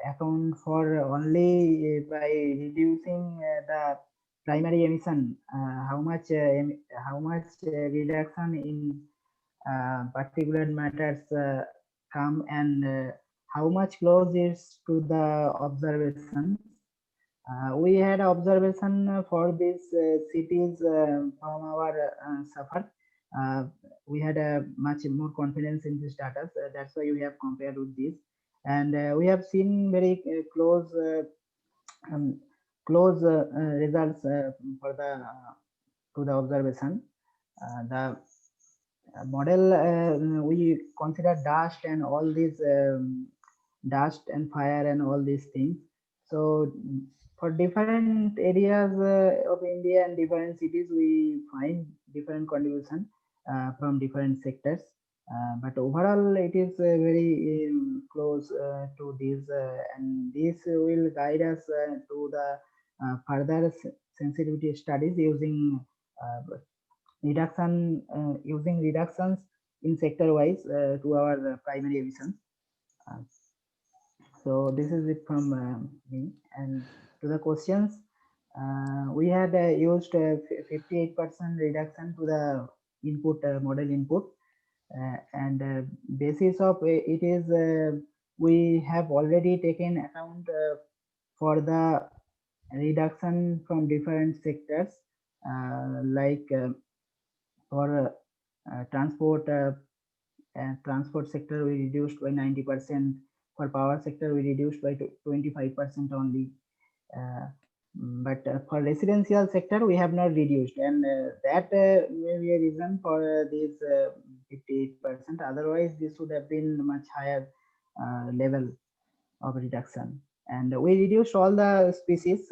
account for only by reducing the primary emission, how much reduction in particulate matters come and how much close is to the observation. We had observation for these cities from our suffer. We had a much more confidence in this data. So that's why we have compared with this, and we have seen very close results for the to the observation. The model we consider dust and all these dust and fire and all these things. So for different areas of India and different cities, we find different contribution from different sectors. But overall, it is very close to this, and this will guide us to the further sensitivity studies using reductions in sector wise to our primary emissions. So this is it from me. And to the questions, we had used 58% reduction to the input model input, and basis of it is we have already taken account for the reduction from different sectors, like for transport sector we reduced by 90%. For power sector we reduced by 25% only. But for residential sector we have not reduced, and that may be a reason for this 58%. Otherwise this would have been much higher level of reduction. And we reduced all the species.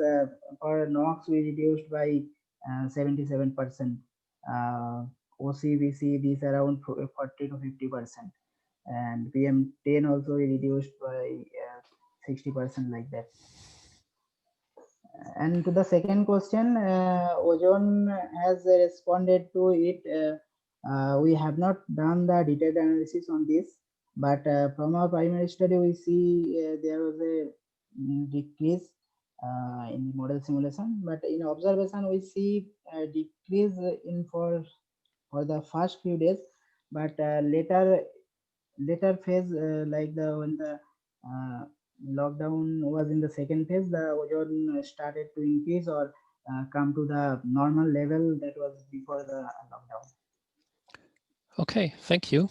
For NOx we reduced by 77%. OCVC these around 40 to 50%, and PM10 also we reduced by 60%, like that. And to the second question, ozone has responded to it. We have not done the detailed analysis on this, but from our primary study we see there was a decrease in model simulation, but in observation we see a decrease in for the first few days, but later phase, like when the lockdown was in the second phase, the ozone started to increase or come to the normal level that was before the lockdown. Okay, thank you.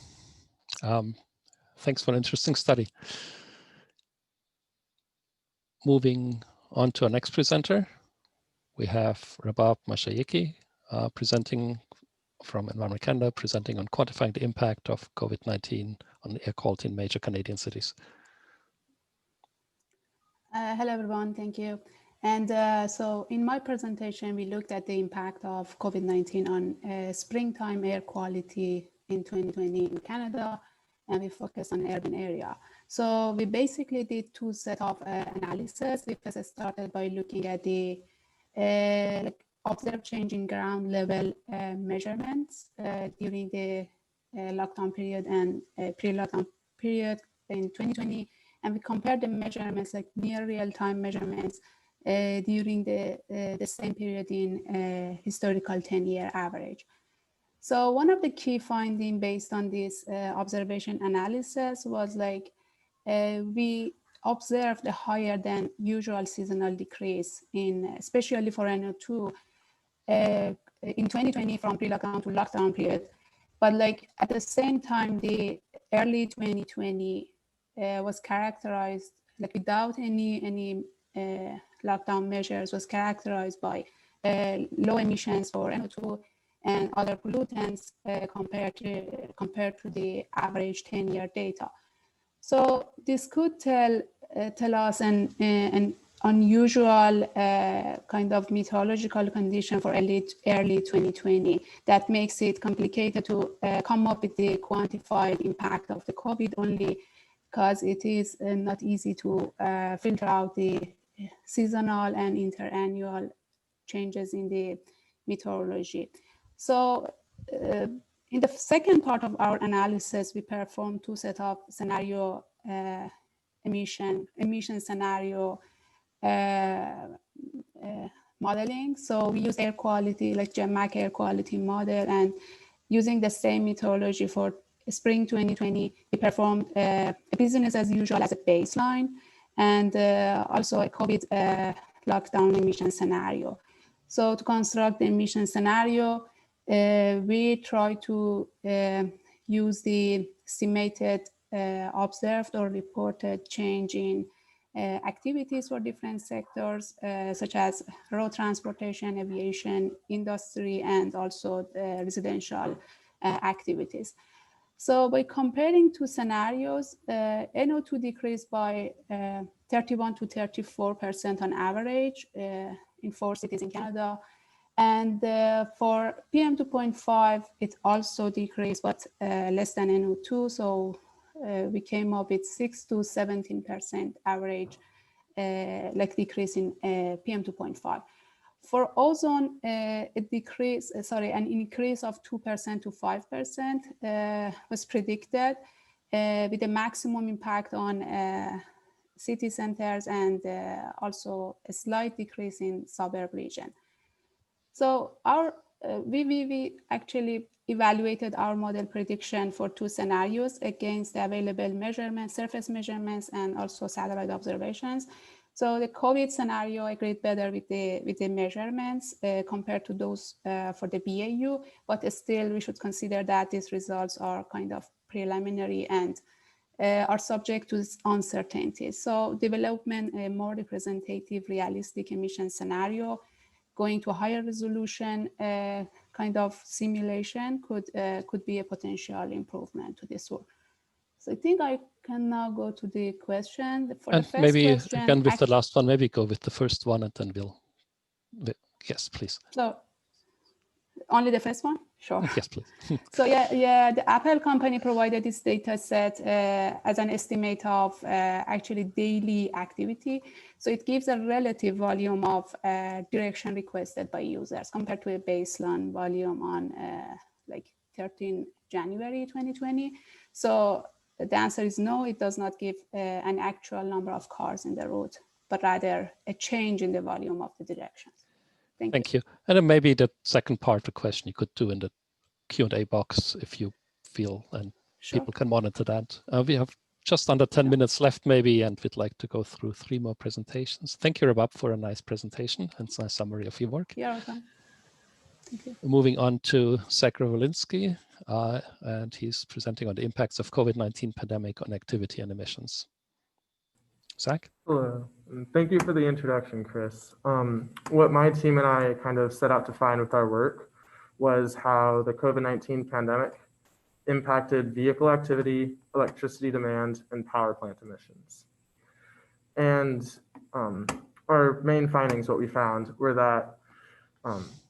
Thanks for an interesting study. Moving on to our next presenter, we have Rabab Mashayeki presenting from Environment Canada, presenting on quantifying the impact of COVID-19 on air quality in major Canadian cities. Hello, everyone. Thank you. And so in my presentation, we looked at the impact of COVID-19 on springtime air quality in 2020 in Canada, and we focused on urban area. So we basically did two set of analysis. We first started by looking at the observed change in ground level measurements during the lockdown period and pre-lockdown period in 2020. And we compared the measurements, like near real-time measurements during the same period in historical 10-year average. So one of the key findings based on this observation analysis was like we observed a higher than usual seasonal decrease especially for NO2 in 2020 from pre-lockdown to lockdown period. But like at the same time, the early 2020 was characterized, like without any lockdown measures, was characterized by low emissions for NO2 and other pollutants compared to the average 10-year data. So this could tell us an unusual kind of meteorological condition for early 2020 that makes it complicated to come up with the quantified impact of the COVID, only because it is not easy to filter out the seasonal and interannual changes in the meteorology. So in the second part of our analysis, we performed two set of scenario emission scenario modeling. So we use air quality, like GEMAC air quality model, and using the same methodology for spring 2020, we performed a business as usual as a baseline, and also a COVID lockdown emission scenario. So to construct the emission scenario, we try to use the estimated observed or reported change in activities for different sectors, such as road transportation, aviation, industry, and also residential activities. So by comparing two scenarios, NO2 decreased by 31 to 34% on average in 4 cities in Canada. And for PM2.5, it also decreased, but less than NO2. So we came up with 6 to 17% average like decrease in PM2.5. For ozone, it decreased, an increase of 2% to 5% was predicted with a maximum impact on city centers and also a slight decrease in suburb region. So our we actually evaluated our model prediction for two scenarios against the available measurements, surface measurements, and also satellite observations. So the COVID scenario agreed better with the measurements compared to those for the BAU, but still we should consider that these results are kind of preliminary and are subject to uncertainties. So development a more representative, realistic emission scenario, going to a higher resolution kind of simulation could be a potential improvement to this work. So I think I can now go to the question. For and the first maybe question, again with the last one, maybe go with the first one and then we'll, yes, please. So only the first one? Sure. Yes, please. So yeah, the Apple company provided this data set as an estimate of actually daily activity. So it gives a relative volume of direction requested by users compared to a baseline volume on like 13 January 2020. So the answer is no, it does not give an actual number of cars in the road, but rather a change in the volume of the directions. Thank you. And then maybe the second part of the question you could do in the Q&A box if you feel, and Sure. people can monitor that. We have just under 10 minutes left maybe, and we'd like to go through 3 more presentations. Thank you, Rabab, for a nice presentation and a nice summary of your work. You're welcome. Thank you. Moving on to Zach Rowolinsky, and he's presenting on the impacts of COVID-19 pandemic on activity and emissions. Zach? Hello, and thank you for the introduction, Chris. What my team and I kind of set out to find with our work was how the COVID-19 pandemic impacted vehicle activity, electricity demand, and power plant emissions. And our main findings, what we found, were that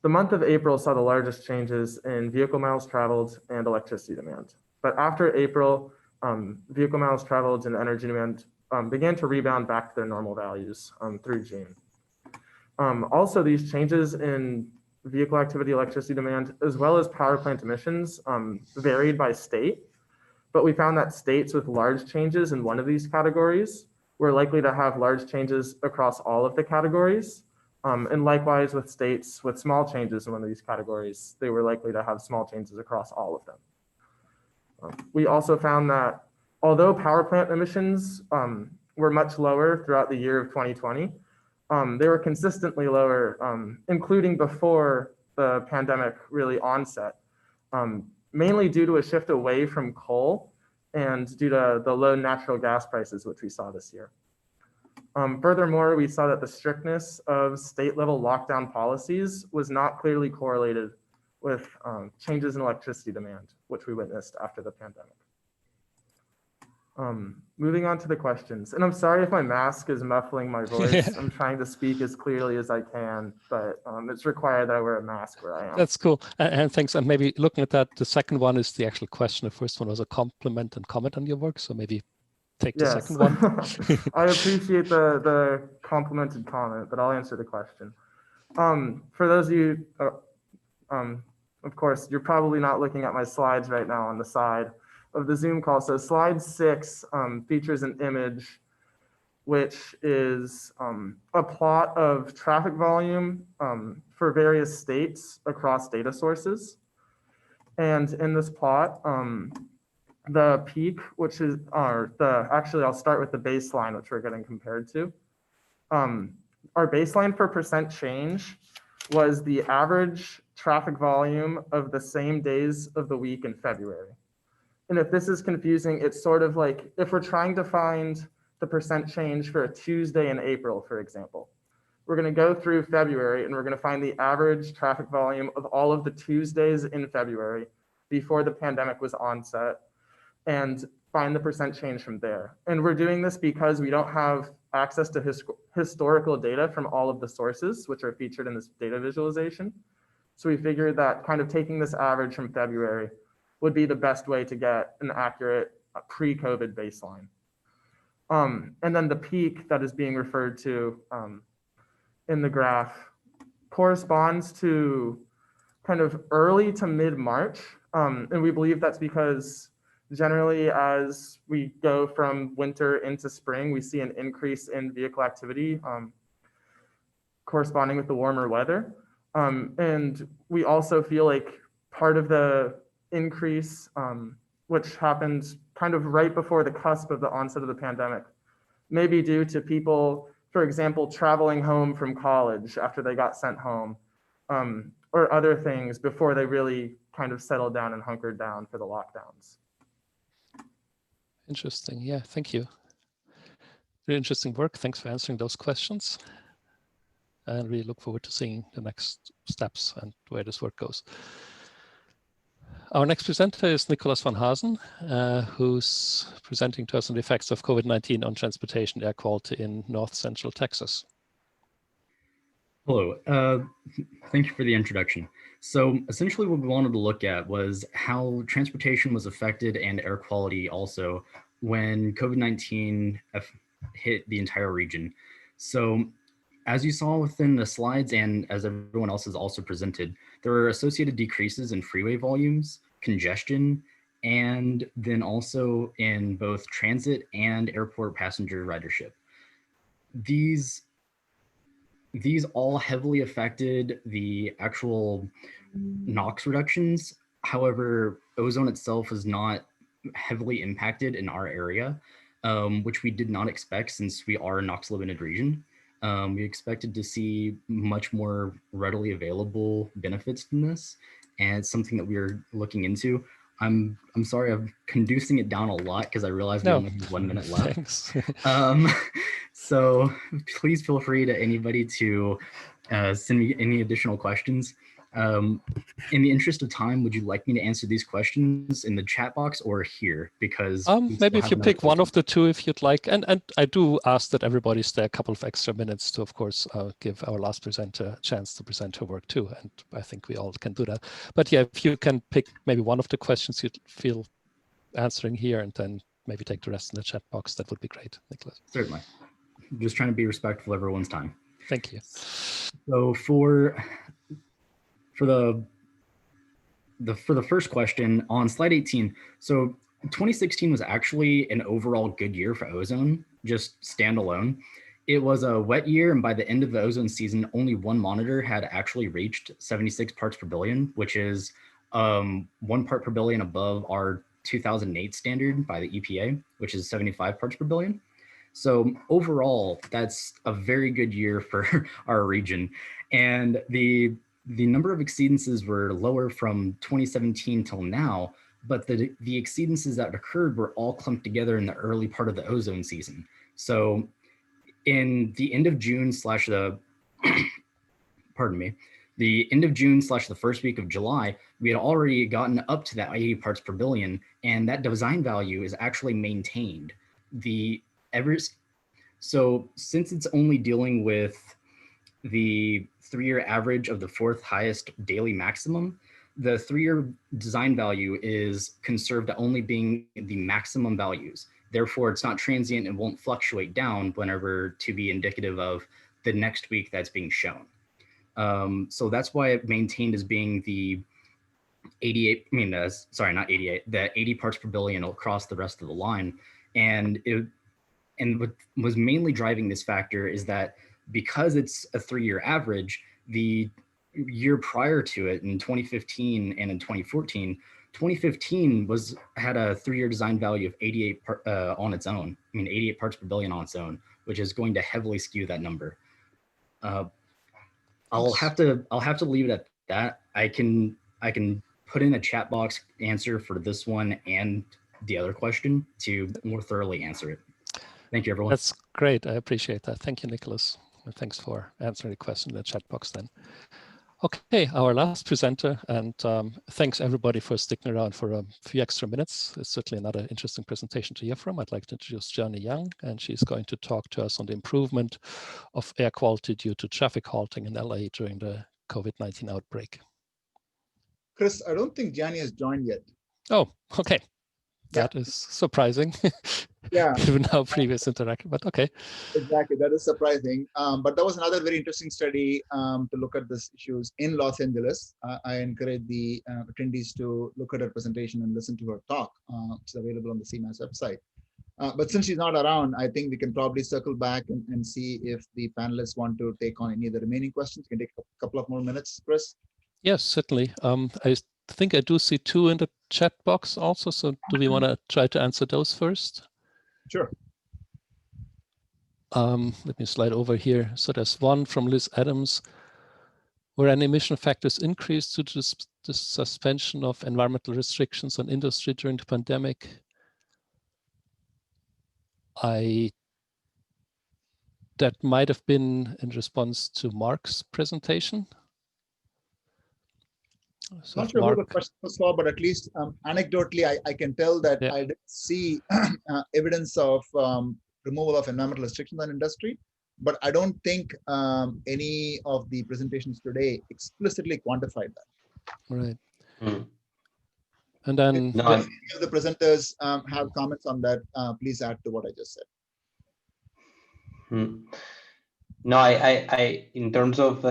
the month of April saw the largest changes in vehicle miles traveled and electricity demand. But after April, vehicle miles traveled and energy demand began to rebound back to their normal values through June. Also, these changes in vehicle activity, electricity demand, as well as power plant emissions varied by state, but we found that states with large changes in one of these categories were likely to have large changes across all of the categories. And likewise with states with small changes in one of these categories, they were likely to have small changes across all of them. We also found that although power plant emissions were much lower throughout the year of 2020. They were consistently lower, including before the pandemic really onset, mainly due to a shift away from coal and due to the low natural gas prices, which we saw this year. Furthermore, we saw that the strictness of state-level lockdown policies was not clearly correlated with changes in electricity demand, which we witnessed after the pandemic. Moving on to the questions, and I'm sorry if my mask is muffling my voice. I'm trying to speak as clearly as I can, but it's required that I wear a mask where I am. That's cool, and thanks. And maybe looking at that, the second one is the actual question. The first one was a compliment and comment on your work, so maybe take the second one. I appreciate the compliment and comment, but I'll answer the question. For those of you, of course, you're probably not looking at my slides right now on the side of the Zoom call. So slide 6 features an image, which is a plot of traffic volume for various states across data sources. And in this plot, the peak, which is, actually I'll start with the baseline, which we're getting compared to. Our baseline for percent change was the average traffic volume of the same days of the week in February. And if this is confusing, it's sort of like if we're trying to find the percent change for a Tuesday in April, for example, we're going to go through February and we're going to find the average traffic volume of all of the Tuesdays in February before the pandemic was onset and find the percent change from there. And we're doing this because we don't have access to historical data from all of the sources, which are featured in this data visualization. So we figured that kind of taking this average from February would be the best way to get an accurate pre-COVID baseline. And then the peak that is being referred to in the graph corresponds to kind of early to mid-March. And we believe that's because generally as we go from winter into spring, we see an increase in vehicle activity corresponding with the warmer weather. And we also feel like part of the increase, which happened kind of right before the cusp of the onset of the pandemic, may be due to people, for example, traveling home from college after they got sent home, or other things before they really kind of settled down and hunkered down for the lockdowns. Interesting. Yeah, thank you. Really interesting work. Thanks for answering those questions. And we look forward to seeing the next steps and where this work goes. Our next presenter is Nicolas Von Haasen, who's presenting to us on the effects of COVID-19 on transportation air quality in North Central Texas. Hello, thank you for the introduction. So essentially what we wanted to look at was how transportation was affected and air quality also when COVID-19 hit the entire region. So as you saw within the slides and as everyone else has also presented, there were associated decreases in freeway volumes, congestion, and then also in both transit and airport passenger ridership. These all heavily affected the actual NOx reductions. However, ozone itself was not heavily impacted in our area, which we did not expect since we are a NOx limited region. We expected to see much more readily available benefits from this, and it's something that we are looking into. I'm sorry, I'm conducing it down a lot because I realized we only have 1 minute left. Thanks. So please feel free to anybody to send me any additional questions. In the interest of time, would you like me to answer these questions in the chat box or here? Because maybe if you pick one of the two, if you'd like, and I do ask that everybody stay a couple of extra minutes to, of course, give our last presenter a chance to present her work too, and I think we all can do that. But yeah, if you can pick maybe one of the questions you'd feel answering here, and then maybe take the rest in the chat box, that would be great, Nicolas. Certainly. I'm just trying to be respectful of everyone's time. Thank you. So for the first question on slide 18, so 2016 was actually an overall good year for ozone, just standalone. It was a wet year, and by the end of the ozone season, only one monitor had actually reached 76 parts per billion, which is 1 part per billion above our 2008 standard by the EPA, which is 75 parts per billion. So overall, that's a very good year for our region. And the number of exceedances were lower from 2017 till now, but the exceedances that occurred were all clumped together in the early part of the ozone season. So in the end of June slash the, pardon me, the end of June slash the first week of July, we had already gotten up to that 80 parts per billion, and that design value is actually maintained. So since it's only dealing with the 3-year average of the 4th highest daily maximum, the 3-year design value is conserved to only being the maximum values. Therefore, it's not transient and won't fluctuate down whenever to be indicative of the next week that's being shown. So that's why it maintained as being the 88, not 88, the 80 parts per billion across the rest of the line. And what was mainly driving this factor is that because it's a 3-year average, the year prior to it in 2015 and in 2014, 2015 had a 3-year design value of 88 on its own. 88 parts per billion on its own, which is going to heavily skew that number. I'll have to leave it at that. I can put in a chat box answer for this one and the other question to more thoroughly answer it. Thank you, everyone. That's great. I appreciate that. Thank you, Nicolas. Thanks for answering the question in the chat box then. Okay, our last presenter, and thanks everybody for sticking around for a few extra minutes. It's certainly another interesting presentation to hear from. I'd like to introduce Johnny Young, and she's going to talk to us on the improvement of air quality due to traffic halting in LA during the COVID-19 outbreak. Chris, I don't think Johnny has joined yet. Oh, okay. That is surprising. Yeah. Given our previous interaction, but okay. Exactly, that is surprising. But that was another very interesting study to look at these issues in Los Angeles. I encourage the attendees to look at her presentation and listen to her talk. It's available on the CMAS website. But since she's not around, I think we can probably circle back and see if the panelists want to take on any of the remaining questions. We can take a couple of more minutes, Chris. Yes, certainly. I think I do see 2 in the chat box also. So do we want to try to answer those first? Sure. Let me slide over here. So there's one from Liz Adams. Were any emission factors increased due to the suspension of environmental restrictions on industry during the pandemic? That might have been in response to Mark's presentation. So not sure who the question was for, but at least anecdotally, I can tell that I did see evidence of removal of environmental restrictions on industry, but I don't think any of the presentations today explicitly quantified that. Right. And then if any of the presenters have comments on that, please add to what I just said. No, I in terms of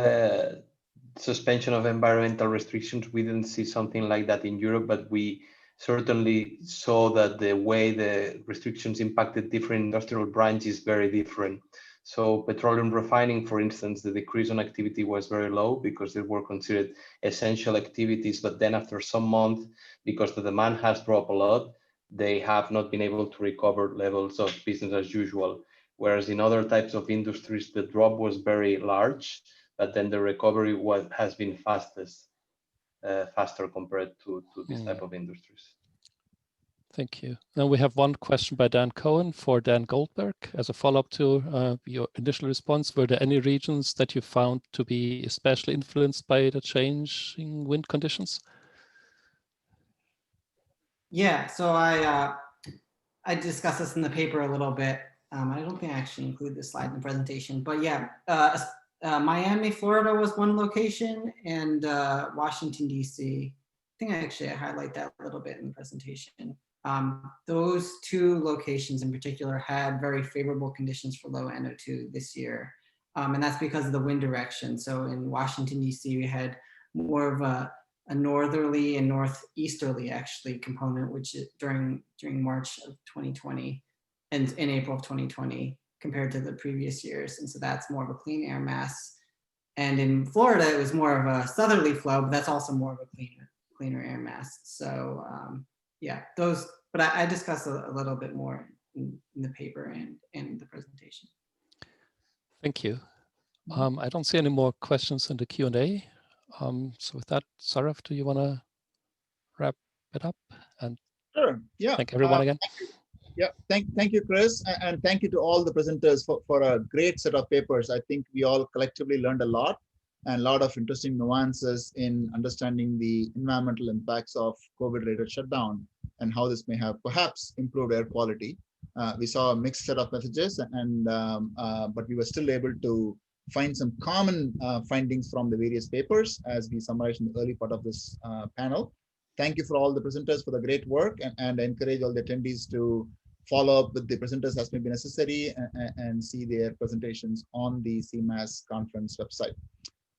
suspension of environmental restrictions, we didn't see something like that in Europe, but we certainly saw that the way the restrictions impacted different industrial branches is very different. So petroleum refining, for instance, the decrease on activity was very low because they were considered essential activities. But then after some months, because the demand has dropped a lot, they have not been able to recover levels of business as usual. Whereas in other types of industries, the drop was very large, but then the recovery has been faster compared to this type of industries. Thank you. Now we have one question by Dan Cohen for Dan Goldberg. As a follow-up to your initial response, were there any regions that you found to be especially influenced by the changing wind conditions? Yeah, so I discussed this in the paper a little bit. I don't think I actually include this slide in the presentation, but yeah, Miami, Florida was one location, and Washington, D.C. I think I highlight that a little bit in the presentation. Those 2 locations in particular had very favorable conditions for low NO2 this year. And that's because of the wind direction. So in Washington, D.C., we had more of a northerly and northeasterly actually component, which is during March of 2020 and in April of 2020 compared to the previous years. And so that's more of a clean air mass. And in Florida, it was more of a southerly flow, but that's also more of a cleaner air mass. So yeah, those, but I discussed a little bit more in the paper and in the presentation. Thank you. I don't see any more questions in the Q&A. So with that, Sarav, do you want to wrap it up? And sure. Yeah. Thank everyone again. Yeah, thank you, Chris, and thank you to all the presenters for a great set of papers. I think we all collectively learned a lot and a lot of interesting nuances in understanding the environmental impacts of COVID-related shutdown and how this may have perhaps improved air quality. We saw a mixed set of messages, but we were still able to find some common findings from the various papers as we summarized in the early part of this panel. Thank you for all the presenters for the great work, and I encourage all the attendees to follow up with the presenters as may be necessary and see their presentations on the CMAS conference website.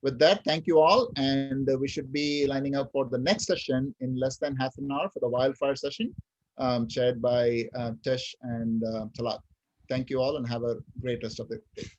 With that, thank you all, and we should be lining up for the next session in less than half an hour for the wildfire session, chaired by Tesh and Talat. Thank you all and have a great rest of the day.